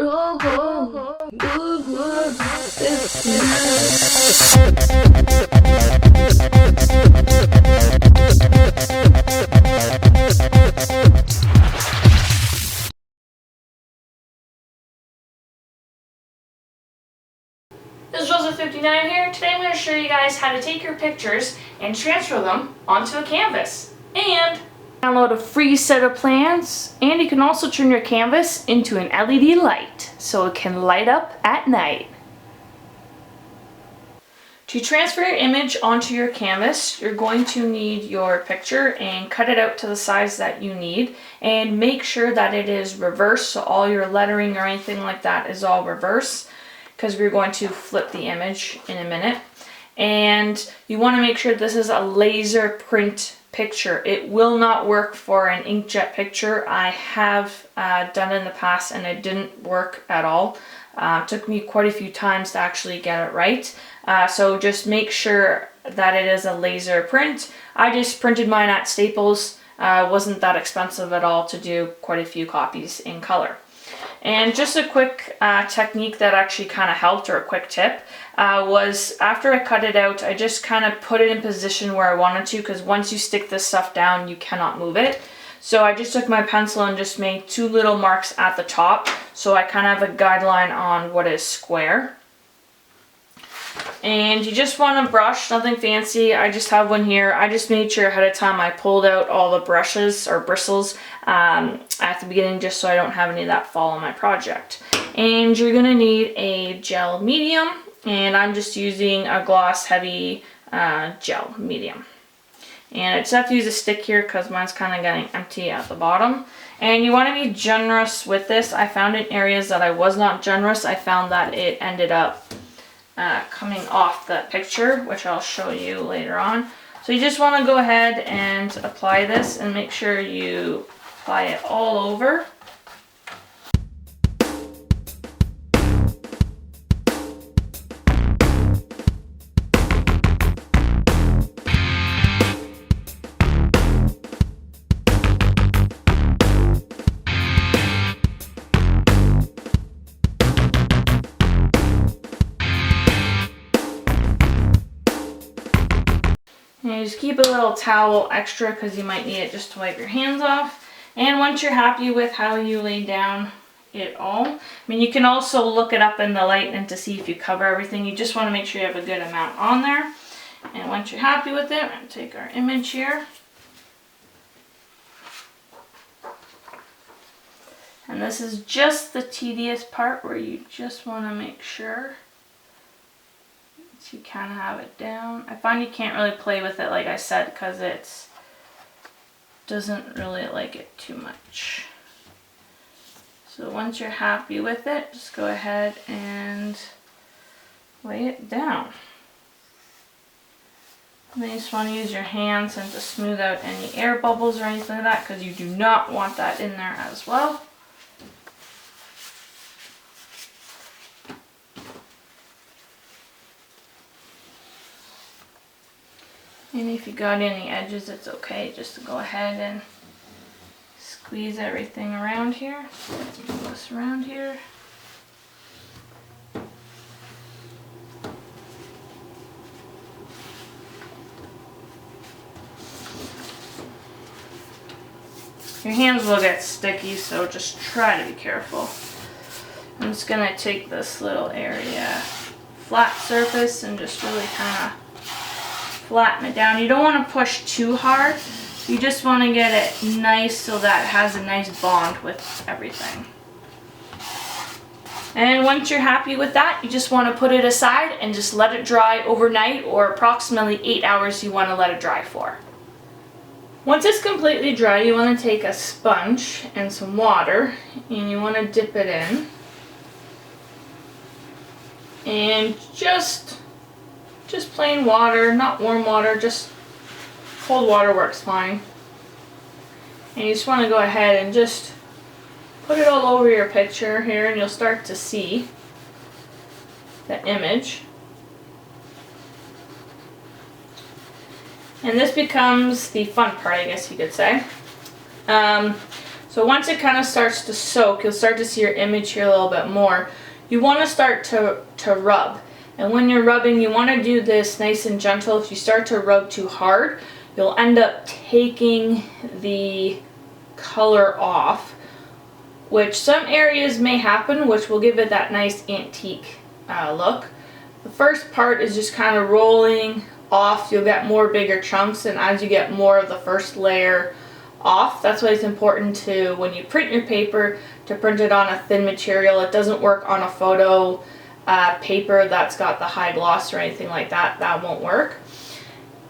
go home. Good, good, This is Joseph59 here. Today I'm going to show you guys how to take your pictures and transfer them onto a canvas. And download a free set of plans, and you can also turn your canvas into an LED light so it can light up at night. To transfer your image onto your canvas, you're going to need your picture and cut it out to the size that you need, and make sure that it is reverse, so all your lettering or anything like that is all reverse, because we're going to flip the image in a minute. And you want to make sure this is a laser print picture. It will not work for an inkjet picture. I have done it in the past and it didn't work at all. It took me quite a few times to actually get it right. So just make sure that it is a laser print. I just printed mine at Staples. Wasn't that expensive at all to do quite a few copies in color. And just a quick technique that actually kind of helped, or a quick tip, was after I cut it out, I just kind of put it in position where I wanted to, because once you stick this stuff down, you cannot move it. So I just took my pencil and just made two little marks at the top, so I kind of have a guideline on what is square. And you just want a brush, nothing fancy. I just have one here. I just made sure ahead of time I pulled out all the brushes or bristles at the beginning, just so I don't have any of that fall on my project. And you're gonna need a gel medium, and I'm just using a gloss heavy gel medium. And I just have to use a stick here because mine's kind of getting empty at the bottom. And you want to be generous with this. I found in areas that I was not generous, I found that it ended up coming off the picture, which I'll show you later on. So you just want to go ahead and apply this, and make sure you apply it all over. And you just keep a little towel extra because you might need it just to wipe your hands off. And once you're happy with how you lay down it all, I mean, you can also look it up in the light and to see if you cover everything. You just want to make sure you have a good amount on there. And once you're happy with it, I'm going to take our image here. And this is just the tedious part where you just want to make sure you kind of have it down. I find you can't really play with it, like I said, because it doesn't really like it too much. So once you're happy with it, just go ahead and lay it down. And then you just want to use your hands and to smooth out any air bubbles or anything like that, because you do not want that in there as well. And if you got any edges, it's okay just to go ahead and squeeze everything around here. Move this around here. Your hands will get sticky, so just try to be careful. I'm just going to take this little area, flat surface, and just really kind of flatten it down. You don't want to push too hard. You just want to get it nice so that it has a nice bond with everything. And once you're happy with that, you just want to put it aside and just let it dry overnight, or approximately 8 hours you want to let it dry for. Once it's completely dry, you want to take a sponge and some water, and you want to dip it in. And just plain water, not warm water, just cold water works fine. And you just want to go ahead and just put it all over your picture here, and you'll start to see the image. And this becomes the fun part, I guess you could say. So once it kind of starts to soak, you'll start to see your image here a little bit more. You want to start to rub. And when you're rubbing, you want to do this nice and gentle. If you start to rub too hard, you'll end up taking the color off, which some areas may happen, which will give it that nice antique look. The first part is just kind of rolling off. You'll get more bigger chunks, and as you get more of the first layer off, that's why it's important to, when you print your paper, to print it on a thin material. It doesn't work on a photo paper that's got the high gloss or anything like that. That won't work.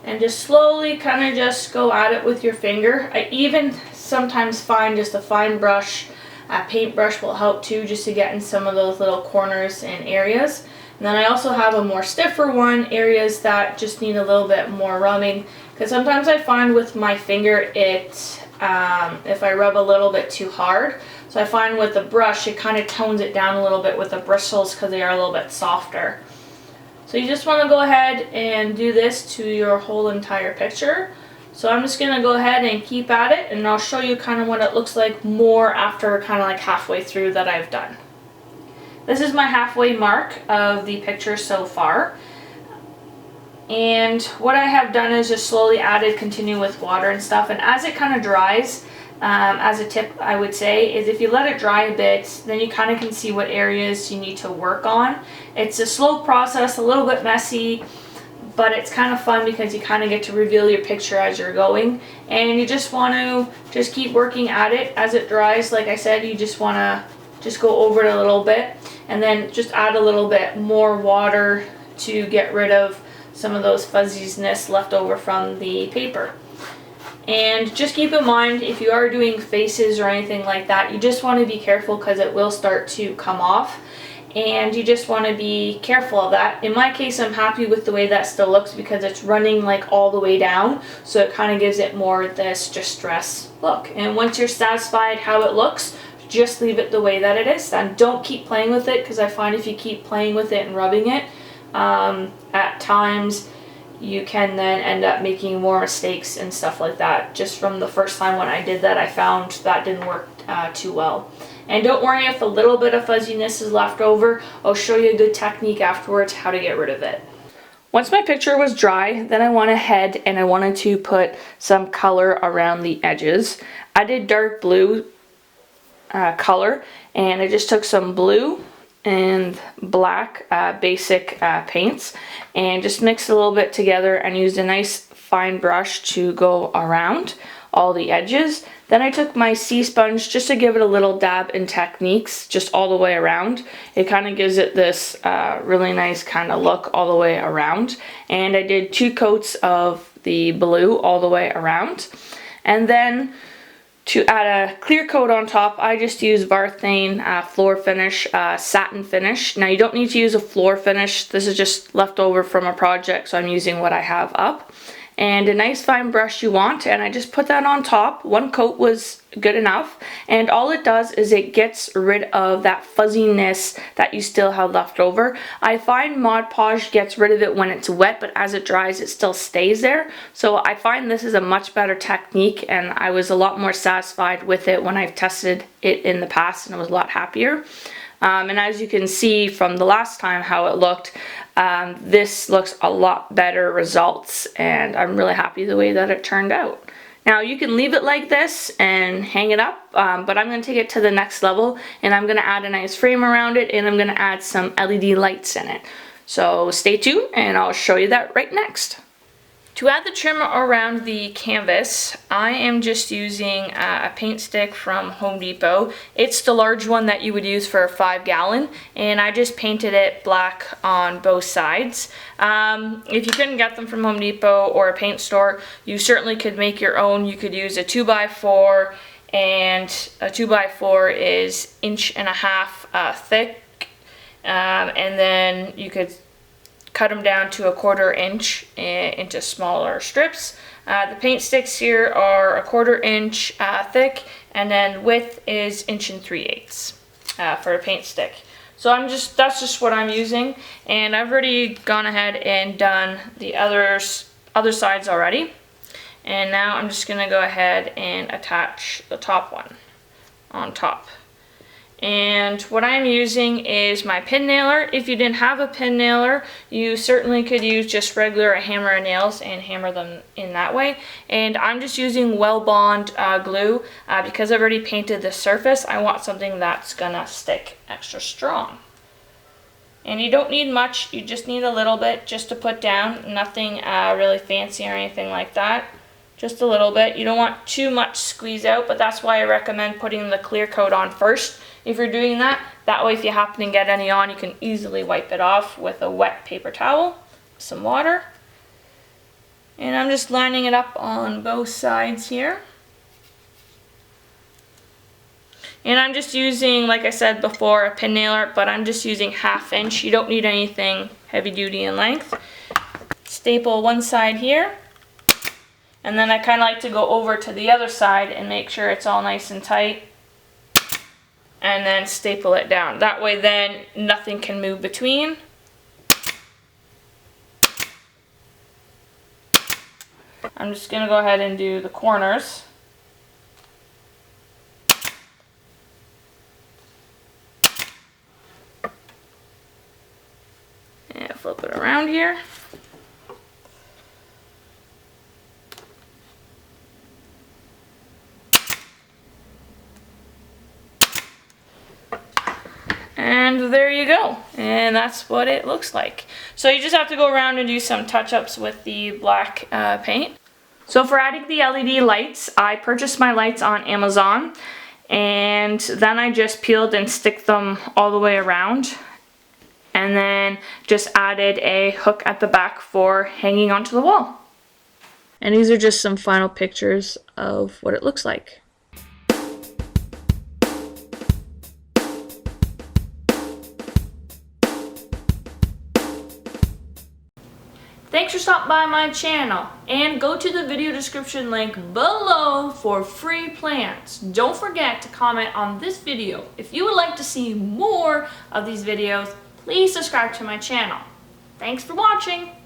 And just slowly kind of just go at it with your finger. I even sometimes find just a fine brush, a paintbrush will help too, just to get in some of those little corners and areas. And then I also have a more stiffer one, areas that just need a little bit more rubbing, because sometimes I find with my finger if I rub a little bit too hard, so I find with the brush it kind of tones it down a little bit with the bristles because they are a little bit softer. So you just want to go ahead and do this to your whole entire picture. So I'm just going to go ahead and keep at it, and I'll show you kind of what it looks like more after kind of like halfway through that I've done. This is my halfway mark of the picture so far. And what I have done is just slowly continue with water and stuff. And as it kind of dries, as a tip I would say, is if you let it dry a bit, then you kind of can see what areas you need to work on. It's a slow process, a little bit messy, but it's kind of fun because you kind of get to reveal your picture as you're going. And you just want to just keep working at it as it dries. Like I said, you just want to just go over it a little bit and then just add a little bit more water to get rid of some of those fuzziness left over from the paper. And just keep in mind, if you are doing faces or anything like that, you just want to be careful because it will start to come off, and you just want to be careful of that. In my case, I'm happy with the way that still looks because it's running like all the way down, so it kind of gives it more this distress look. And once you're satisfied how it looks, just leave it the way that it is. Then don't keep playing with it, because I find if you keep playing with it and rubbing it, at times you can then end up making more mistakes and stuff like that. Just from the first time when I did that, I found that didn't work too well. And don't worry if a little bit of fuzziness is left over. I'll show you a good technique afterwards how to get rid of it. Once my picture was dry, then I went ahead and I wanted to put some color around the edges. I did dark blue color, and I just took some blue and black basic paints and just mixed a little bit together and used a nice fine brush to go around all the edges. Then I took my sea sponge just to give it a little dab in techniques just all the way around. It kind of gives it this really nice kind of look all the way around. And I did 2 coats of the blue all the way around. And then to add a clear coat on top, I just use Varthane Floor Finish Satin Finish. Now you don't need to use a floor finish. This is just left over from a project, so I'm using what I have up. And a nice fine brush you want, and I just put that on top. 1 coat was good enough, and all it does is it gets rid of that fuzziness that you still have left over. I find Mod Podge gets rid of it when it's wet, but as it dries it still stays there. So I find this is a much better technique, and I was a lot more satisfied with it when I've tested it in the past, and I was a lot happier. And as you can see from the last time how it looked, this looks a lot better results, and I'm really happy the way that it turned out. Now you can leave it like this and hang it up, but I'm going to take it to the next level, and I'm going to add a nice frame around it, and I'm going to add some LED lights in it. So stay tuned and I'll show you that right next. To add the trim around the canvas, I am just using a paint stick from Home Depot. It's the large one that you would use for a 5-gallon, and I just painted it black on both sides. If you couldn't get them from Home Depot or a paint store, you certainly could make your own. You could use a 2x4, and a 2x4 is 1.5 inches thick, and then you could cut them down to 1/4 inch into smaller strips. The paint sticks here are 1/4 inch thick, and then width is 1 3/8 for a paint stick. So that's just what I'm using, and I've already gone ahead and done the other sides already. And now I'm just gonna go ahead and attach the top one. on top. And what I'm using is my pin nailer. If you didn't have a pin nailer, you certainly could use just regular hammer and nails and hammer them in that way. And I'm just using Wellbond glue because I've already painted the surface. I want something that's gonna stick extra strong. And you don't need much, you just need a little bit just to put down, nothing really fancy or anything like that. Just a little bit. You don't want too much squeeze out, but that's why I recommend putting the clear coat on first. If you're doing that, that way if you happen to get any on, you can easily wipe it off with a wet paper towel, some water. And I'm just lining it up on both sides here. And I'm just using, like I said before, a pin nailer, but I'm just using 1/2 inch. You don't need anything heavy duty in length. Staple one side here. And then I kind of like to go over to the other side and make sure it's all nice and tight. And then staple it down. That way then nothing can move between. I'm just going to go ahead and do the corners. And flip it around here. And there you go. And that's what it looks like. So you just have to go around and do some touch-ups with the black paint. So for adding the LED lights, I purchased my lights on Amazon. And then I just peeled and stick them all the way around. And then just added a hook at the back for hanging onto the wall. And these are just some final pictures of what it looks like. Thanks for stopping by my channel, and go to the video description link below for free plans. Don't forget to comment on this video. If you would like to see more of these videos, please subscribe to my channel. Thanks for watching.